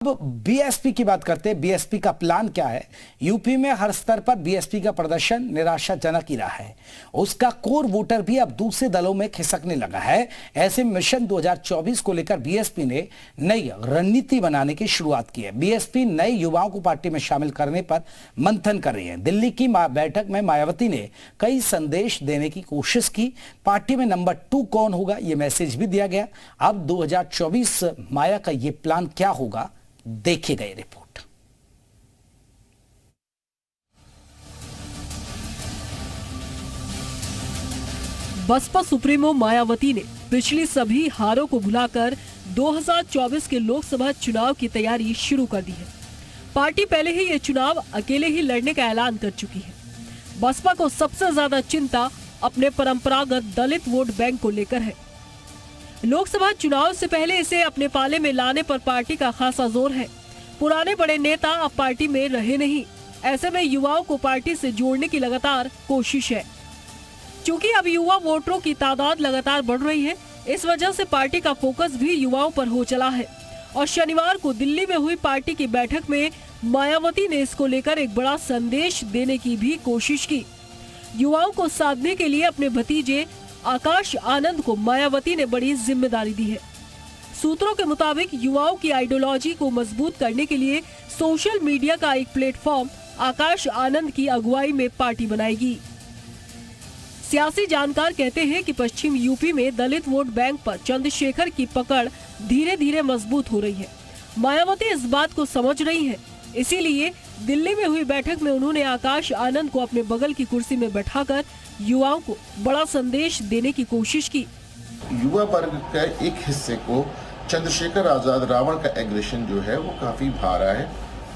अब बीएसपी की बात करते हैं। बीएसपी का प्लान क्या है? यूपी में हर स्तर पर बीएसपी का प्रदर्शन निराशाजनक ही रहा है। उसका कोर वोटर भी अब दूसरे दलों में खिसकने लगा है। ऐसे मिशन 2024 को लेकर बीएसपी ने नई रणनीति बनाने की शुरुआत की है। बीएसपी नए युवाओं को पार्टी में शामिल करने पर मंथन कर रही है। दिल्ली की बैठक में मायावती ने कई संदेश देने की कोशिश की। पार्टी में नंबर 2 कौन होगा, यह मैसेज भी दिया गया। अब 2024 माया का यह प्लान क्या होगा, देखिए गए रिपोर्ट। बसपा सुप्रीमो मायावती ने पिछली सभी हारों को भुलाकर 2024 के लोकसभा चुनाव की तैयारी शुरू कर दी है। पार्टी पहले ही ये चुनाव अकेले ही लड़ने का ऐलान कर चुकी है। बसपा को सबसे ज्यादा चिंता अपने परंपरागत दलित वोट बैंक को लेकर है। लोकसभा चुनाव से पहले इसे अपने पाले में लाने पर पार्टी का खासा जोर है। पुराने बड़े नेता अब पार्टी में रहे नहीं, ऐसे में युवाओं को पार्टी से जोड़ने की लगातार कोशिश है। क्योंकि अब युवा वोटरों की तादाद लगातार बढ़ रही है, इस वजह से पार्टी का फोकस भी युवाओं पर हो चला है। और शनिवार को दिल्ली में हुई पार्टी की बैठक में मायावती ने इसको लेकर एक बड़ा संदेश देने की भी कोशिश की। युवाओं को साधने के लिए अपने भतीजे आकाश आनंद को मायावती ने बड़ी जिम्मेदारी दी है। सूत्रों के मुताबिक युवाओं की आइडियोलॉजी को मजबूत करने के लिए सोशल मीडिया का एक प्लेटफॉर्म आकाश आनंद की अगुवाई में पार्टी बनाएगी। सियासी जानकार कहते हैं कि पश्चिम यूपी में दलित वोट बैंक पर चंद्रशेखर की पकड़ धीरे धीरे मजबूत हो रही है। मायावती इस बात को समझ रही है, इसीलिए दिल्ली में हुई बैठक में उन्होंने आकाश आनंद को अपने बगल की कुर्सी में बैठाकर युवाओं को बड़ा संदेश देने की कोशिश की। युवा वर्ग के एक हिस्से को चंद्रशेखर आजाद रावण का एग्रेशन जो है वो काफी भा रहा है।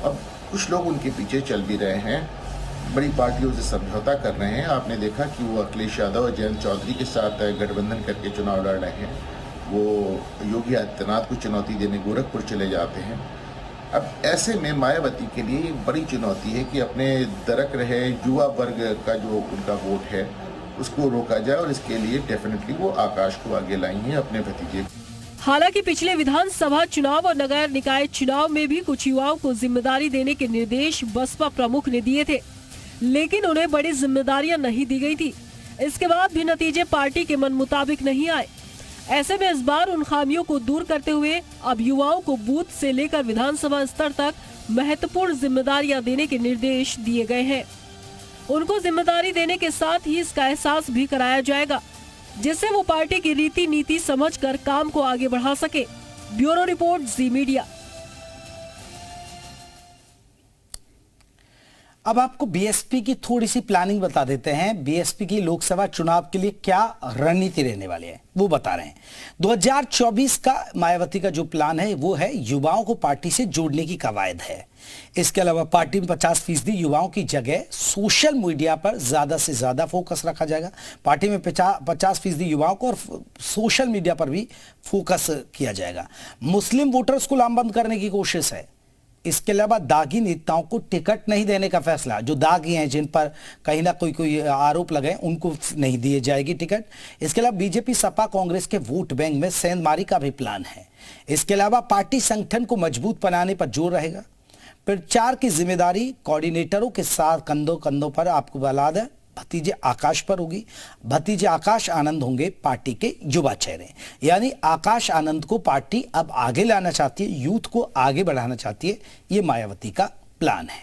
अब कुछ लोग उनके पीछे चल भी रहे हैं, बड़ी पार्टियों से समझौता कर रहे हैं। आपने देखा कि वो अखिलेश यादव और जयंत चौधरी के साथ गठबंधन करके चुनाव लड़ रहे हैं। वो योगी आदित्यनाथ को चुनौती देने गोरखपुर चले जाते हैं। अब ऐसे में मायावती के लिए एक बड़ी चुनौती है कि अपने दरक रहे युवा वर्ग का जो उनका वोट है उसको रोका जाए, और इसके लिए डेफिनेटली वो आकाश को आगे लाई हैं अपने भतीजे। हालांकि पिछले विधानसभा चुनाव और नगर निकाय चुनाव में भी कुछ युवाओं को जिम्मेदारी देने के निर्देश बसपा प्रमुख ने दिए थे, लेकिन उन्हें बड़ी जिम्मेदारियां नहीं दी गई थी। इसके बाद भी नतीजे पार्टी के मन मुताबिक नहीं आए। ऐसे में इस बार उन खामियों को दूर करते हुए अब युवाओं को बूथ से लेकर विधानसभा स्तर तक महत्वपूर्ण जिम्मेदारियां देने के निर्देश दिए गए हैं। उनको जिम्मेदारी देने के साथ ही इसका एहसास भी कराया जाएगा, जिससे वो पार्टी की रीति नीति समझकर काम को आगे बढ़ा सके। ब्यूरो रिपोर्ट, जी मीडिया। अब आपको बीएसपी की थोड़ी सी प्लानिंग बता देते हैं। बीएसपी की लोकसभा चुनाव के लिए क्या रणनीति रहने वाली है वो बता रहे हैं। 2024 का मायावती का जो प्लान है वो है युवाओं को पार्टी से जोड़ने की कवायद है। इसके अलावा पार्टी में 50% युवाओं की जगह सोशल मीडिया पर ज्यादा से ज्यादा फोकस रखा जाएगा। पार्टी में 50% युवाओं को और सोशल मीडिया पर भी फोकस किया जाएगा। मुस्लिम वोटर्स को लामबंद करने की कोशिश है। इसके अलावा दागी नेताओं को टिकट नहीं देने का फैसला, जो दागी हैं जिन पर कहीं ना कोई आरोप लगे उनको नहीं दिए जाएगी टिकट। इसके अलावा बीजेपी सपा कांग्रेस के वोट बैंक में सेंधमारी का भी प्लान है। इसके अलावा पार्टी संगठन को मजबूत बनाने पर जोर रहेगा। प्रचार की जिम्मेदारी कोऑर्डिनेटरों के साथ कंधों कंधों पर आपको बता दें भतीजे आकाश पर होगी। भतीजे आकाश आनंद होंगे पार्टी के युवा चेहरे, यानी आकाश आनंद को पार्टी अब आगे लाना चाहती है, यूथ को आगे बढ़ाना चाहती है। ये मायावती का प्लान है।